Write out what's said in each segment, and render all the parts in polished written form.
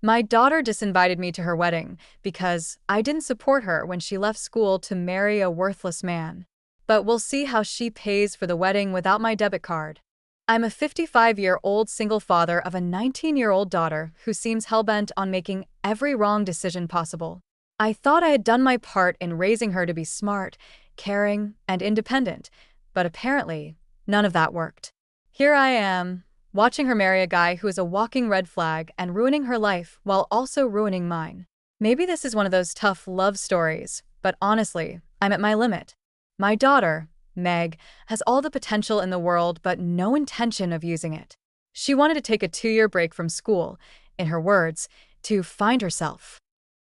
My daughter disinvited me to her wedding because I didn't support her when she left school to marry a worthless man. But we'll see how she pays for the wedding without my debit card. I'm a 55-year-old single father of a 19-year-old daughter who seems hellbent on making every wrong decision possible. I thought I had done my part in raising her to be smart, caring, and independent, but apparently, none of that worked. Here I am, watching her marry a guy who is a walking red flag and ruining her life while also ruining mine. Maybe this is one of those tough love stories, but honestly, I'm at my limit. My daughter, Meg, has all the potential in the world but no intention of using it. She wanted to take a 2-year break from school, in her words, to find herself.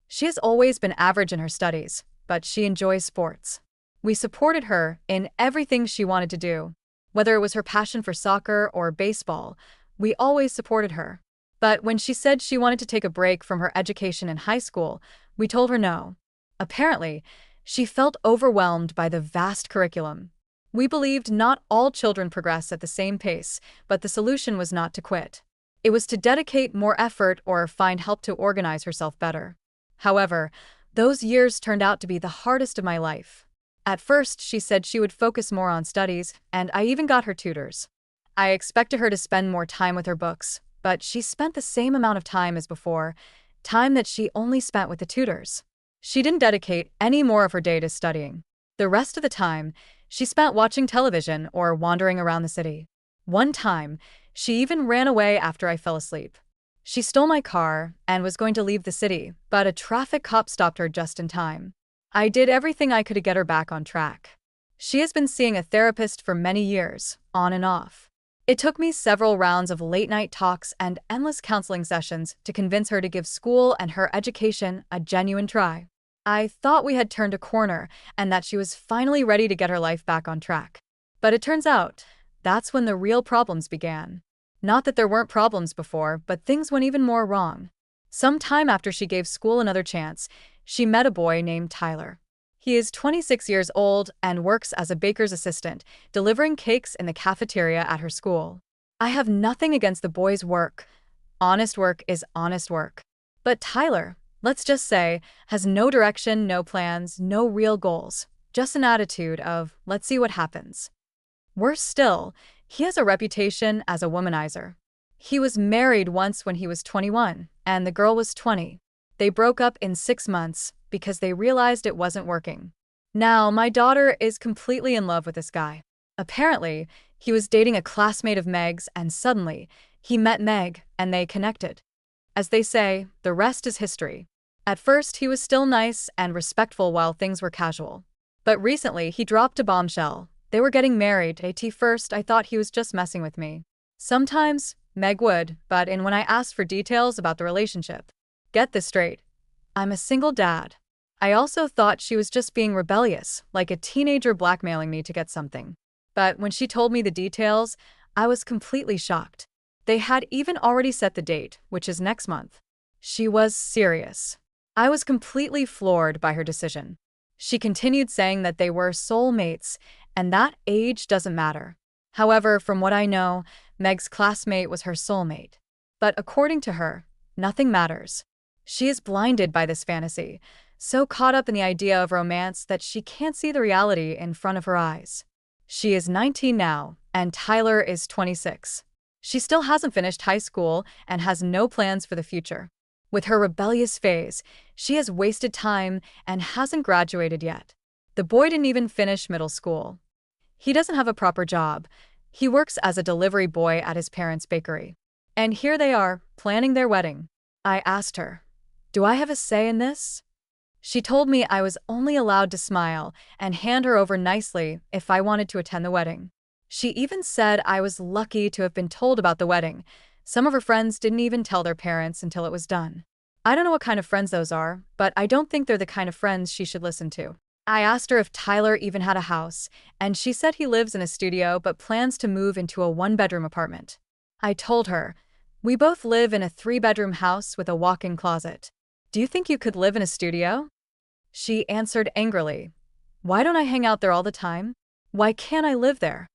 She has always been average in her studies, but she enjoys sports. We supported her in everything she wanted to do. Whether it was her passion for soccer or baseball, we always supported her. But when she said she wanted to take a break from her education in high school, we told her no. Apparently, she felt overwhelmed by the vast curriculum. We believed not all children progress at the same pace, but the solution was not to quit. It was to dedicate more effort or find help to organize herself better. However, those years turned out to be the hardest of my life. At first, she said she would focus more on studies, and I even got her tutors. I expected her to spend more time with her books, but she spent the same amount of time as before, time that she only spent with the tutors. She didn't dedicate any more of her day to studying. The rest of the time, she spent watching television or wandering around the city. One time, she even ran away after I fell asleep. She stole my car and was going to leave the city, but a traffic cop stopped her just in time. I did everything I could to get her back on track. She has been seeing a therapist for many years, on and off. It took me several rounds of late-night talks and endless counseling sessions to convince her to give school and her education a genuine try. I thought we had turned a corner and that she was finally ready to get her life back on track. But it turns out, that's when the real problems began. Not that there weren't problems before, but things went even more wrong. Some time after she gave school another chance, she met a boy named Tyler. He is 26 years old and works as a baker's assistant, delivering cakes in the cafeteria at her school. I have nothing against the boy's work. Honest work is honest work. But Tyler, let's just say, has no direction, no plans, no real goals. Just an attitude of, let's see what happens. Worse still, he has a reputation as a womanizer. He was married once when he was 21, and the girl was 20. They broke up in 6 months because they realized it wasn't working. Now, my daughter is completely in love with this guy. Apparently, he was dating a classmate of Meg's, and suddenly, he met Meg, and they connected. As they say, the rest is history. At first, he was still nice and respectful while things were casual. But recently, he dropped a bombshell. They were getting married. At first, I thought he was just messing with me. Sometimes, Meg would, but when I asked for details about the relationship. Get this straight. I'm a single dad. I also thought she was just being rebellious, like a teenager blackmailing me to get something. But when she told me the details, I was completely shocked. They had even already set the date, which is next month. She was serious. I was completely floored by her decision. She continued saying that they were soulmates, and that age doesn't matter. However, from what I know, Meg's classmate was her soulmate. But according to her, nothing matters. She is blinded by this fantasy, so caught up in the idea of romance that she can't see the reality in front of her eyes. She is 19 now, and Tyler is 26. She still hasn't finished high school and has no plans for the future. With her rebellious phase, she has wasted time and hasn't graduated yet. The boy didn't even finish middle school. He doesn't have a proper job. He works as a delivery boy at his parents' bakery. And here they are, planning their wedding. I asked her, "Do I have a say in this?" She told me I was only allowed to smile and hand her over nicely if I wanted to attend the wedding. She even said I was lucky to have been told about the wedding. Some of her friends didn't even tell their parents until it was done. I don't know what kind of friends those are, but I don't think they're the kind of friends she should listen to. I asked her if Tyler even had a house, and she said he lives in a studio but plans to move into a 1-bedroom apartment. I told her, "We both live in a 3-bedroom house with a walk-in closet. Do you think you could live in a studio?" She answered angrily, "Why don't I hang out there all the time? Why can't I live there?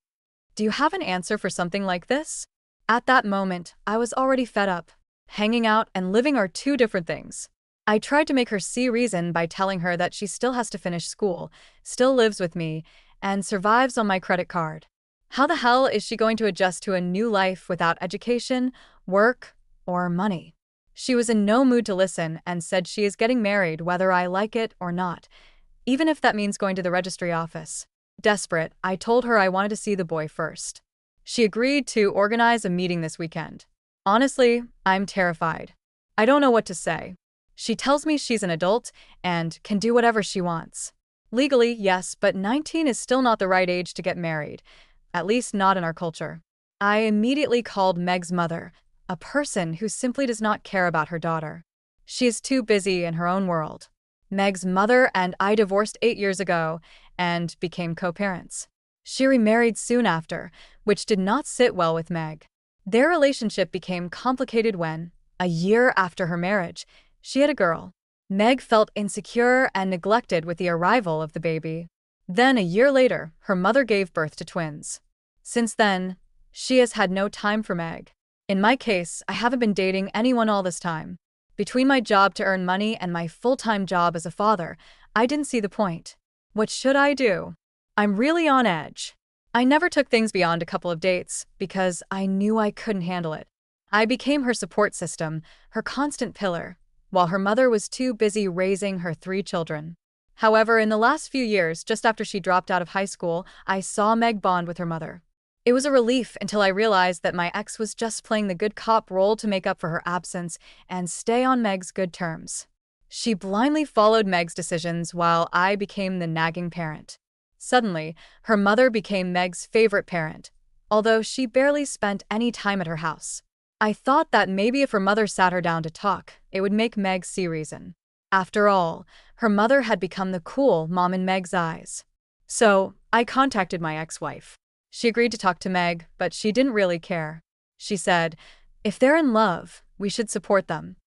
Do you have an answer for something like this?" At that moment, I was already fed up. hanging out and living are two different things. I tried to make her see reason by telling her that she still has to finish school, still lives with me, and survives on my credit card. How the hell is she going to adjust to a new life without education, work, or money? She was in no mood to listen and said she is getting married whether I like it or not, even if that means going to the registry office. Desperate, I told her I wanted to see the boy first. She agreed to organize a meeting this weekend. Honestly, I'm terrified. I don't know what to say. She tells me she's an adult and can do whatever she wants. Legally, yes, but 19 is still not the right age to get married, at least not in our culture. I immediately called Meg's mother, a person who simply does not care about her daughter. She is too busy in her own world. Meg's mother and I divorced 8 years ago and became co-parents. She remarried soon after, which did not sit well with Meg. Their relationship became complicated when, a year after her marriage, she had a girl. Meg felt insecure and neglected with the arrival of the baby. Then, a year later, her mother gave birth to twins. Since then, she has had no time for Meg. In my case, I haven't been dating anyone all this time. Between my job to earn money and my full-time job as a father, I didn't see the point. What should I do? I'm really on edge. I never took things beyond a couple of dates because I knew I couldn't handle it. I became her support system, her constant pillar, while her mother was too busy raising her 3 children. However, in the last few years, just after she dropped out of high school, I saw Meg bond with her mother. It was a relief until I realized that my ex was just playing the good cop role to make up for her absence and stay on Meg's good terms. She blindly followed Meg's decisions while I became the nagging parent. Suddenly, her mother became Meg's favorite parent, although she barely spent any time at her house. I thought that maybe if her mother sat her down to talk, it would make Meg see reason. After all, her mother had become the cool mom in Meg's eyes. So, I contacted my ex-wife. She agreed to talk to Meg, but she didn't really care. She said, "If they're in love, we should support them."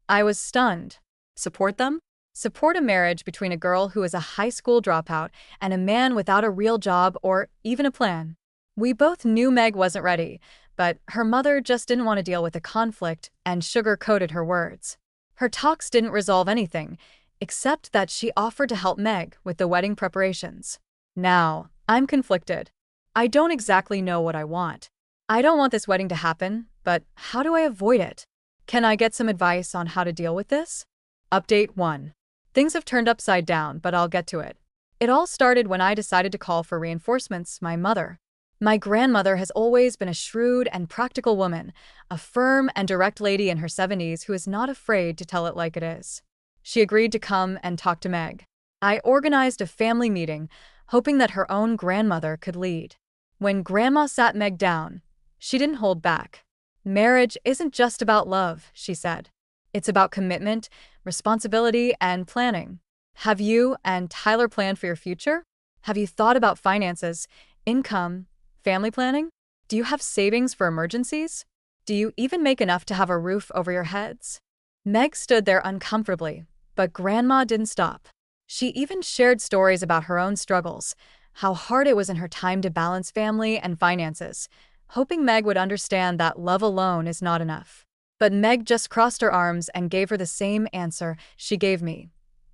I was stunned. Support them? Support a marriage between a girl who is a high school dropout and a man without a real job or even a plan. We both knew Meg wasn't ready, but her mother just didn't want to deal with the conflict and sugar-coated her words. Her talks didn't resolve anything, except that she offered to help Meg with the wedding preparations. Now, I'm conflicted. I don't exactly know what I want. I don't want this wedding to happen, but how do I avoid it? Can I get some advice on how to deal with this? Update 1. Things have turned upside down, but I'll get to it. It all started when I decided to call for reinforcements, my mother. My grandmother has always been a shrewd and practical woman, a firm and direct lady in her 70s who is not afraid to tell it like it is. She agreed to come and talk to Meg. I organized a family meeting, hoping that her own grandmother could lead. When Grandma sat Meg down, she didn't hold back. "Marriage isn't just about love," she said. "It's about commitment, responsibility, and planning. Have you and Tyler planned for your future? Have you thought about finances, income, family planning? Do you have savings for emergencies? Do you even make enough to have a roof over your heads?" Meg stood there uncomfortably, but Grandma didn't stop. She even shared stories about her own struggles, how hard it was in her time to balance family and finances, hoping Meg would understand that love alone is not enough. But Meg just crossed her arms and gave her the same answer she gave me.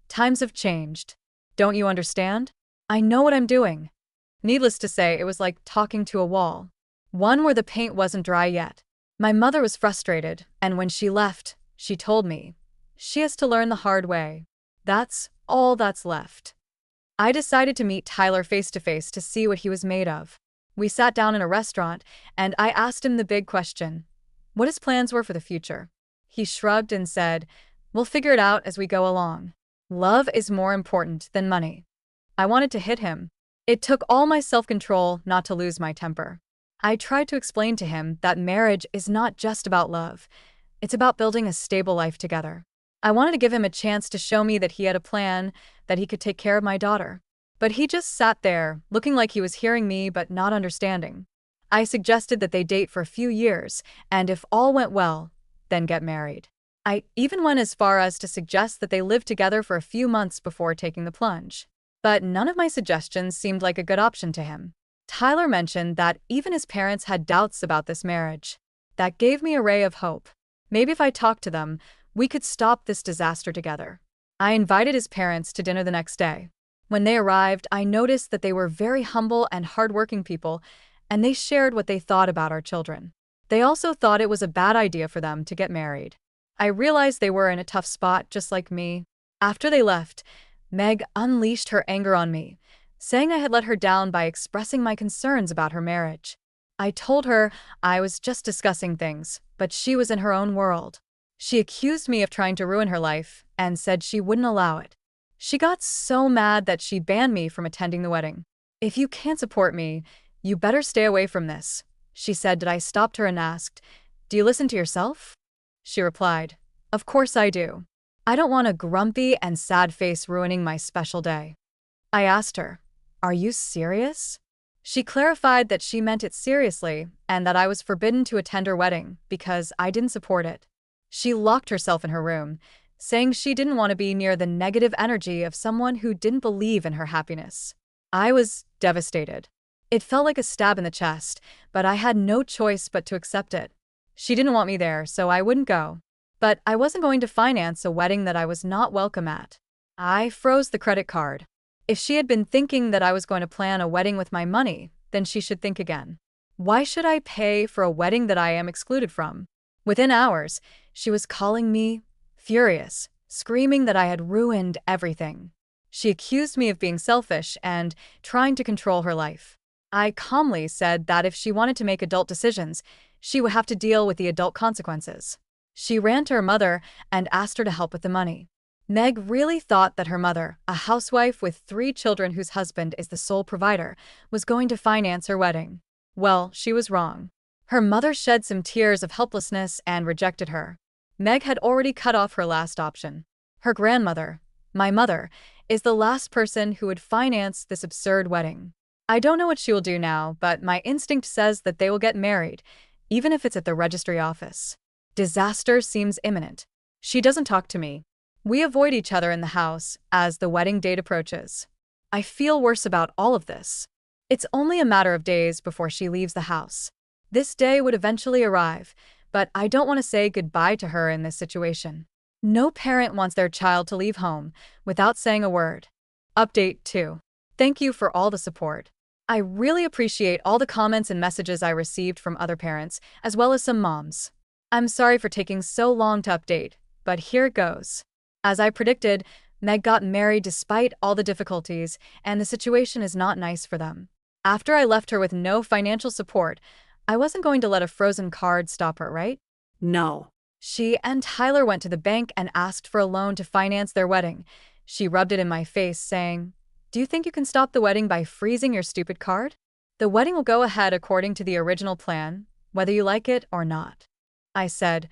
"Times have changed. Don't you understand? I know what I'm doing." Needless to say, it was like talking to a wall, one where the paint wasn't dry yet. My mother was frustrated, and when she left, she told me, she has to learn the hard way. That's all that's left. I decided to meet Tyler face-to-face to see what he was made of. We sat down in a restaurant, and I asked him the big question, what his plans were for the future. He shrugged and said, "We'll figure it out as we go along. Love is more important than money." I wanted to hit him. It took all my self-control not to lose my temper. I tried to explain to him that marriage is not just about love. It's about building a stable life together. I wanted to give him a chance to show me that he had a plan, that he could take care of my daughter. But he just sat there, looking like he was hearing me but not understanding. I suggested that they date for a few years, and if all went well, then get married. I even went as far as to suggest that they live together for a few months before taking the plunge. But none of my suggestions seemed like a good option to him. Tyler mentioned that even his parents had doubts about this marriage. That gave me a ray of hope. Maybe if I talked to them, we could stop this disaster together. I invited his parents to dinner the next day. When they arrived, I noticed that they were very humble and hardworking people, and they shared what they thought about our children. They also thought it was a bad idea for them to get married. I realized they were in a tough spot, just like me. After they left, Meg unleashed her anger on me, saying I had let her down by expressing my concerns about her marriage. I told her I was just discussing things, but she was in her own world. She accused me of trying to ruin her life and said she wouldn't allow it. She got so mad that she banned me from attending the wedding. "If you can't support me, you better stay away from this," she said. I stopped her and asked, "Do you listen to yourself?" She replied, "Of course I do. I don't want a grumpy and sad face ruining my special day." I asked her, "Are you serious?" She clarified that she meant it seriously and that I was forbidden to attend her wedding because I didn't support it. She locked herself in her room, saying she didn't want to be near the negative energy of someone who didn't believe in her happiness. I was devastated. It felt like a stab in the chest, but I had no choice but to accept it. She didn't want me there, so I wouldn't go. But I wasn't going to finance a wedding that I was not welcome at. I froze the credit card. If she had been thinking that I was going to plan a wedding with my money, then she should think again. Why should I pay for a wedding that I am excluded from? Within hours, she was calling me, furious, screaming that I had ruined everything. She accused me of being selfish and trying to control her life. I calmly said that if she wanted to make adult decisions, she would have to deal with the adult consequences. She ran to her mother and asked her to help with the money. Meg really thought that her mother, a housewife with 3 children whose husband is the sole provider, was going to finance her wedding. Well, she was wrong. Her mother shed some tears of helplessness and rejected her. Meg had already cut off her last option. Her grandmother, my mother, is the last person who would finance this absurd wedding. I don't know what she will do now, but my instinct says that they will get married, even if it's at the registry office. Disaster seems imminent. She doesn't talk to me. We avoid each other in the house as the wedding date approaches. I feel worse about all of this. It's only a matter of days before she leaves the house. This day would eventually arrive, but I don't want to say goodbye to her in this situation. No parent wants their child to leave home without saying a word. Update 2. Thank you for all the support. I really appreciate all the comments and messages I received from other parents, as well as some moms. I'm sorry for taking so long to update, but here it goes. As I predicted, Meg got married despite all the difficulties, and the situation is not nice for them. After I left her with no financial support, I wasn't going to let a frozen card stop her, right? No. She and Tyler went to the bank and asked for a loan to finance their wedding. She rubbed it in my face, saying, "Do you think you can stop the wedding by freezing your stupid card? The wedding will go ahead according to the original plan, whether you like it or not." I said,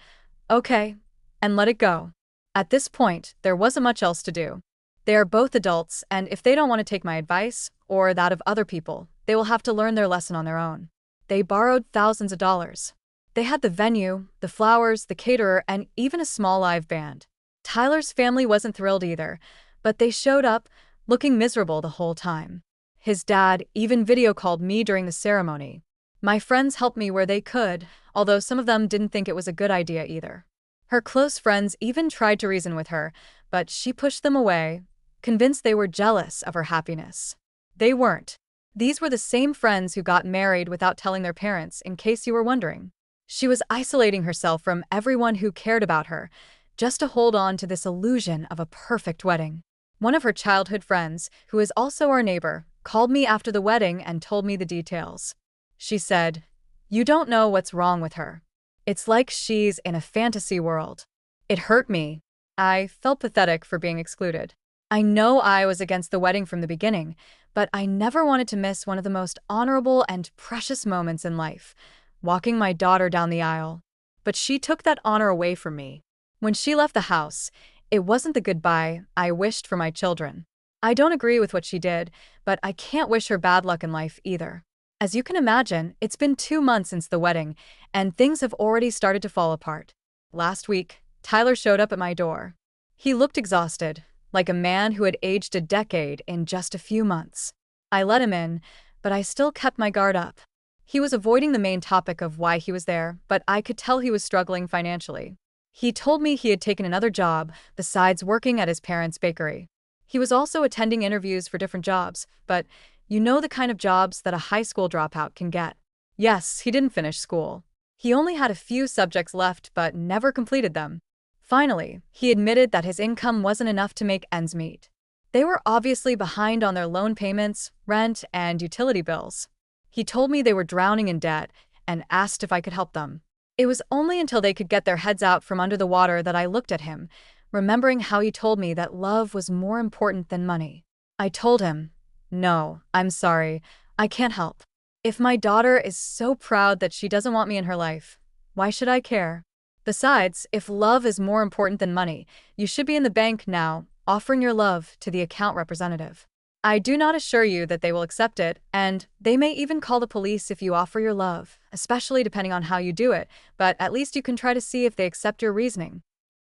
"Okay," and let it go. At this point, there wasn't much else to do. They are both adults, and if they don't want to take my advice, or that of other people, they will have to learn their lesson on their own. They borrowed thousands of dollars. They had the venue, the flowers, the caterer, and even a small live band. Tyler's family wasn't thrilled either, but they showed up, looking miserable the whole time. His dad even video called me during the ceremony. My friends helped me where they could, although some of them didn't think it was a good idea either. Her close friends even tried to reason with her, but she pushed them away, convinced they were jealous of her happiness. They weren't. These were the same friends who got married without telling their parents, in case you were wondering. She was isolating herself from everyone who cared about her, just to hold on to this illusion of a perfect wedding. One of her childhood friends, who is also our neighbor, called me after the wedding and told me the details. She said, "You don't know what's wrong with her. It's like she's in a fantasy world." It hurt me. I felt pathetic for being excluded. I know I was against the wedding from the beginning, but I never wanted to miss one of the most honorable and precious moments in life, walking my daughter down the aisle. But she took that honor away from me. When she left the house, it wasn't the goodbye I wished for my children. I don't agree with what she did, but I can't wish her bad luck in life either. As you can imagine, it's been 2 months since the wedding, and things have already started to fall apart. Last week, Tyler showed up at my door. He looked exhausted, like a man who had aged a decade in just a few months. I let him in, but I still kept my guard up. He was avoiding the main topic of why he was there, but I could tell he was struggling financially. He told me he had taken another job besides working at his parents' bakery. He was also attending interviews for different jobs, but you know the kind of jobs that a high school dropout can get. Yes, he didn't finish school. He only had a few subjects left but never completed them. Finally, he admitted that his income wasn't enough to make ends meet. They were obviously behind on their loan payments, rent, and utility bills. He told me they were drowning in debt and asked if I could help them. It was only until they could get their heads out from under the water that I looked at him, remembering how he told me that love was more important than money. I told him, "No, I'm sorry, I can't help. If my daughter is so proud that she doesn't want me in her life, why should I care? Besides, if love is more important than money, you should be in the bank now, offering your love to the account representative. I do not assure you that they will accept it, and they may even call the police if you offer your love, especially depending on how you do it, but at least you can try to see if they accept your reasoning."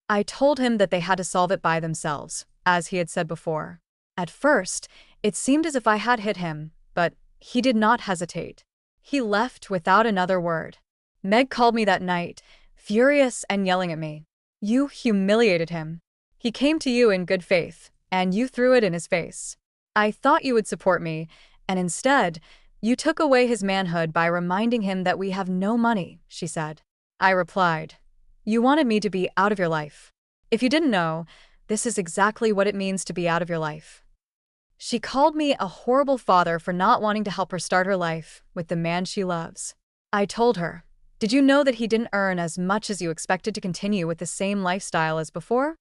I told him that they had to solve it by themselves, as he had said before. At first, it seemed as if I had hit him, but he did not hesitate. He left without another word. Meg called me that night, furious and yelling at me. "You humiliated him. He came to you in good faith, and you threw it in his face. I thought you would support me, and instead, you took away his manhood by reminding him that we have no money," she said. I replied, "You wanted me to be out of your life. If you didn't know, this is exactly what it means to be out of your life." She called me a horrible father for not wanting to help her start her life with the man she loves. I told her, "Did you know that he didn't earn as much as you expected to continue with the same lifestyle as before?"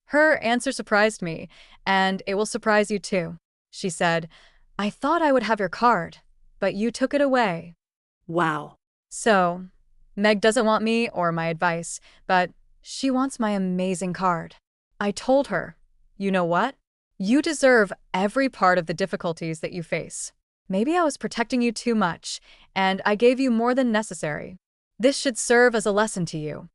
Her answer surprised me, and it will surprise you too. She said, "I thought I would have your card, but you took it away." Wow. So, Meg doesn't want me or my advice, but she wants my amazing card. I told her, "You know what? You deserve every part of the difficulties that you face. Maybe I was protecting you too much, and I gave you more than necessary. This should serve as a lesson to you."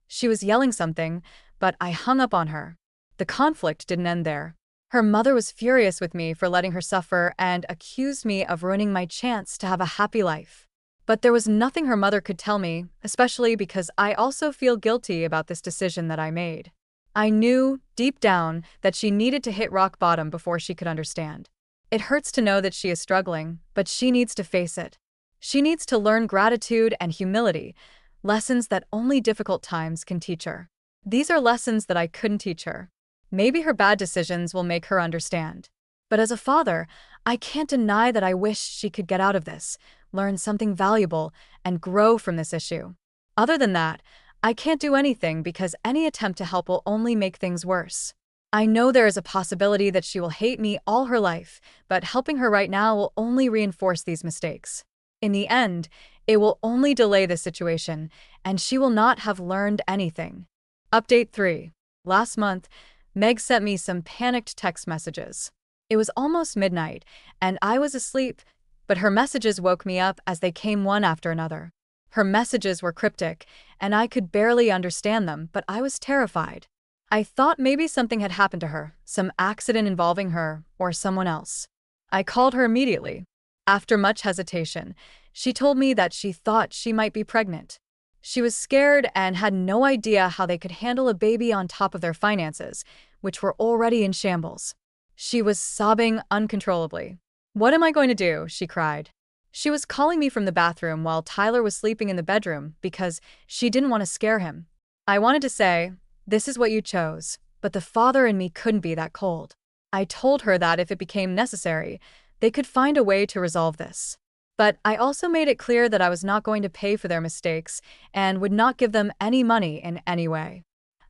She was yelling something, but I hung up on her. The conflict didn't end there. Her mother was furious with me for letting her suffer and accused me of ruining my chance to have a happy life. But there was nothing her mother could tell me, especially because I also feel guilty about this decision that I made. I knew, deep down, that she needed to hit rock bottom before she could understand. It hurts to know that she is struggling, but she needs to face it. She needs to learn gratitude and humility, lessons that only difficult times can teach her. These are lessons that I couldn't teach her. Maybe her bad decisions will make her understand. But as a father, I can't deny that I wish she could get out of this, learn something valuable, and grow from this issue. Other than that, I can't do anything because any attempt to help will only make things worse. I know there is a possibility that she will hate me all her life, but helping her right now will only reinforce these mistakes. In the end, it will only delay the situation, and she will not have learned anything. Update 3. Last month, Meg sent me some panicked text messages. It was almost midnight, and I was asleep, but her messages woke me up as they came one after another. Her messages were cryptic, and I could barely understand them, but I was terrified. I thought maybe something had happened to her, some accident involving her or someone else. I called her immediately. After much hesitation, she told me that she thought she might be pregnant. She was scared and had no idea how they could handle a baby on top of their finances, which were already in shambles. She was sobbing uncontrollably. "What am I going to do?" she cried. She was calling me from the bathroom while Tyler was sleeping in the bedroom because she didn't want to scare him. I wanted to say, "This is what you chose," but the father in me couldn't be that cold. I told her that if it became necessary, they could find a way to resolve this. But I also made it clear that I was not going to pay for their mistakes and would not give them any money in any way.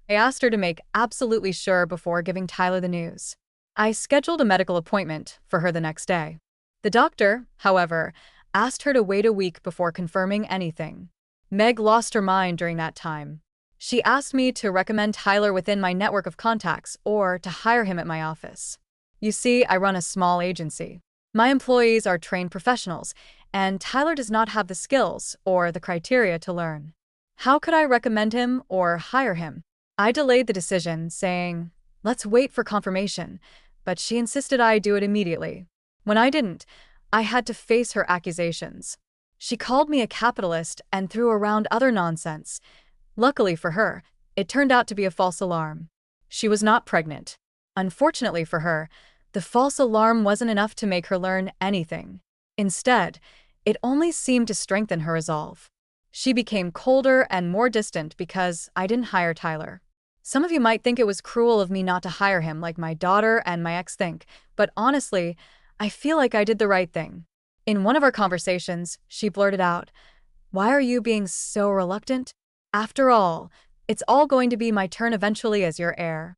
I asked her to make absolutely sure before giving Tyler the news. I scheduled a medical appointment for her the next day. The doctor, however, asked her to wait a week before confirming anything. Meg lost her mind during that time. She asked me to recommend Tyler within my network of contacts or to hire him at my office. You see, I run a small agency. My employees are trained professionals, and Tyler does not have the skills or the criteria to learn. How could I recommend him or hire him? I delayed the decision, saying, "Let's wait for confirmation," but she insisted I do it immediately. When I didn't, I had to face her accusations. She called me a capitalist and threw around other nonsense. Luckily for her, It turned out to be a false alarm. She was not pregnant. Unfortunately for her, the false alarm wasn't enough to make her learn anything. Instead, it only seemed to strengthen her resolve. She became colder and more distant because I didn't hire Tyler. Some of you might think it was cruel of me not to hire him like my daughter and my ex think, but honestly, I feel like I did the right thing. In one of our conversations, she blurted out, "Why are you being so reluctant? After all, it's all going to be my turn eventually as your heir."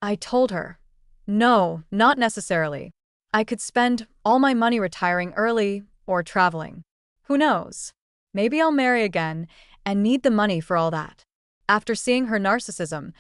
I told her, "No, not necessarily. I could spend all my money retiring early or traveling. Who knows? Maybe I'll marry again and need the money for all that." After seeing her narcissism,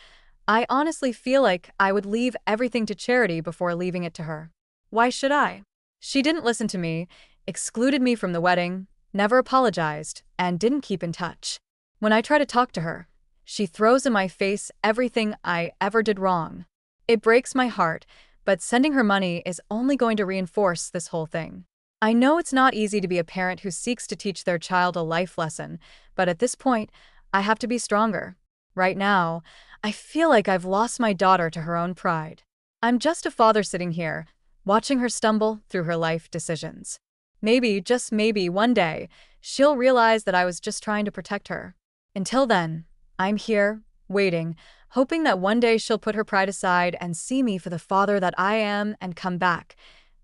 I honestly feel like I would leave everything to charity before leaving it to her. Why should I? She didn't listen to me, excluded me from the wedding, never apologized, and didn't keep in touch. When I try to talk to her, she throws in my face everything I ever did wrong. It breaks my heart, but sending her money is only going to reinforce this whole thing. I know it's not easy to be a parent who seeks to teach their child a life lesson, but at this point, I have to be stronger. Right now, I feel like I've lost my daughter to her own pride. I'm just a father sitting here, watching her stumble through her life decisions. Maybe, just maybe, one day, she'll realize that I was just trying to protect her. Until then, I'm here, waiting, hoping that one day she'll put her pride aside and see me for the father that I am and come back,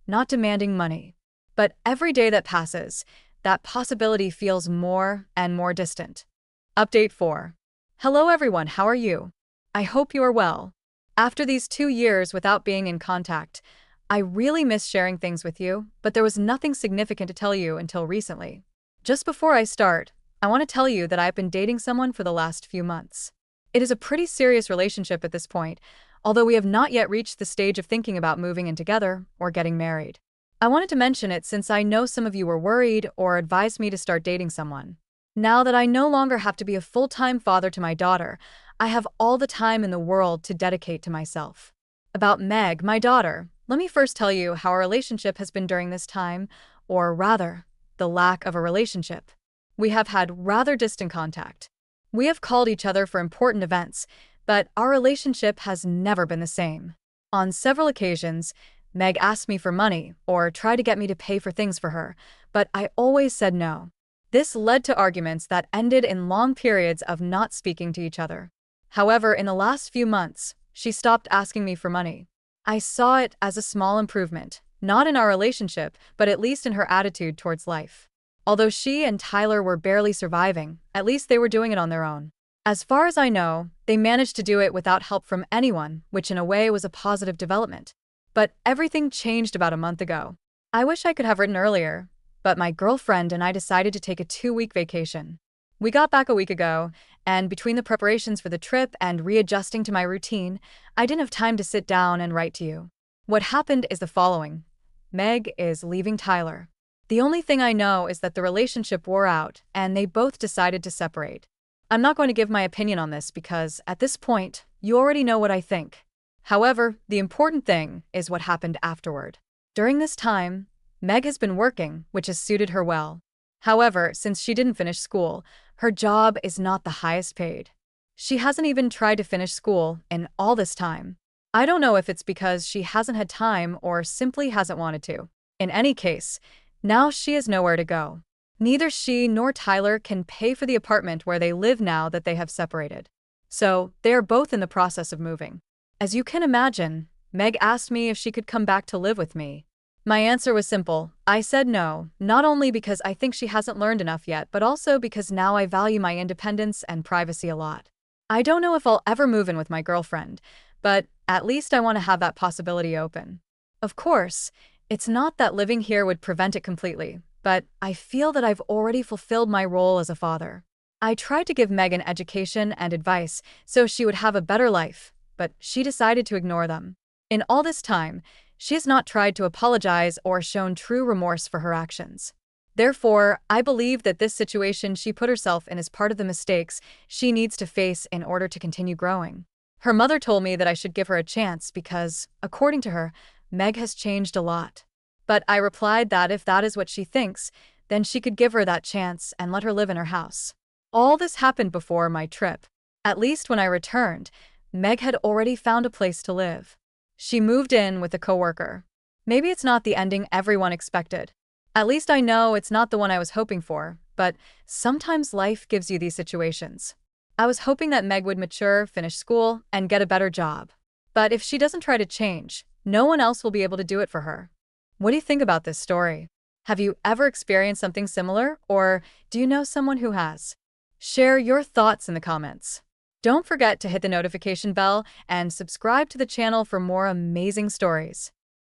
not demanding money. But every day that passes, that possibility feels more and more distant. Update 4. Hello everyone, how are you? I hope you are well. After these 2 years without being in contact, I really miss sharing things with you, but there was nothing significant to tell you until recently. Just before I start, I want to tell you that I've been dating someone for the last few months. It is a pretty serious relationship at this point, although we have not yet reached the stage of thinking about moving in together or getting married. I wanted to mention it since I know some of you were worried or advised me to start dating someone. Now that I no longer have to be a full-time father to my daughter, I have all the time in the world to dedicate to myself. About Meg, my daughter, let me first tell you how our relationship has been during this time, or rather, the lack of a relationship. We have had rather distant contact. We have called each other for important events, but our relationship has never been the same. On several occasions, Meg asked me for money or tried to get me to pay for things for her, but I always said no. This led to arguments that ended in long periods of not speaking to each other. However, in the last few months, she stopped asking me for money. I saw it as a small improvement, not in our relationship, but at least in her attitude towards life. Although she and Tyler were barely surviving, at least they were doing it on their own. As far as I know, they managed to do it without help from anyone, which in a way was a positive development. But everything changed about a month ago. I wish I could have written earlier, but my girlfriend and I decided to take a 2-week vacation. We got back a week ago, and between the preparations for the trip and readjusting to my routine, I didn't have time to sit down and write to you. What happened is the following. Meg is leaving Tyler. The only thing I know is that the relationship wore out, and they both decided to separate. I'm not going to give my opinion on this because, at this point, you already know what I think. However, the important thing is what happened afterward. During this time, Meg has been working, which has suited her well. However, since she didn't finish school, her job is not the highest paid. She hasn't even tried to finish school in all this time. I don't know if it's because she hasn't had time or simply hasn't wanted to. In any case, now she has nowhere to go. Neither she nor Tyler can pay for the apartment where they live now that they have separated. So, they are both in the process of moving. As you can imagine, Meg asked me if she could come back to live with me. My answer was simple. I said no, not only because I think she hasn't learned enough yet, but also because now I value my independence and privacy a lot. I don't know if I'll ever move in with my girlfriend, but at least I want to have that possibility open. Of course, it's not that living here would prevent it completely, but I feel that I've already fulfilled my role as a father. I tried to give Meg an education and advice so she would have a better life, but she decided to ignore them. In all this time, she has not tried to apologize or shown true remorse for her actions. Therefore, I believe that this situation she put herself in is part of the mistakes she needs to face in order to continue growing. Her mother told me that I should give her a chance because, according to her, Meg has changed a lot. But I replied that if that is what she thinks, then she could give her that chance and let her live in her house. All this happened before my trip. At least when I returned, Meg had already found a place to live. She moved in with a coworker. Maybe it's not the ending everyone expected. At least I know it's not the one I was hoping for, but sometimes life gives you these situations. I was hoping that Meg would mature, finish school, and get a better job. But if she doesn't try to change, no one else will be able to do it for her. What do you think about this story? Have you ever experienced something similar, or do you know someone who has? Share your thoughts in the comments. Don't forget to hit the notification bell and subscribe to the channel for more amazing stories.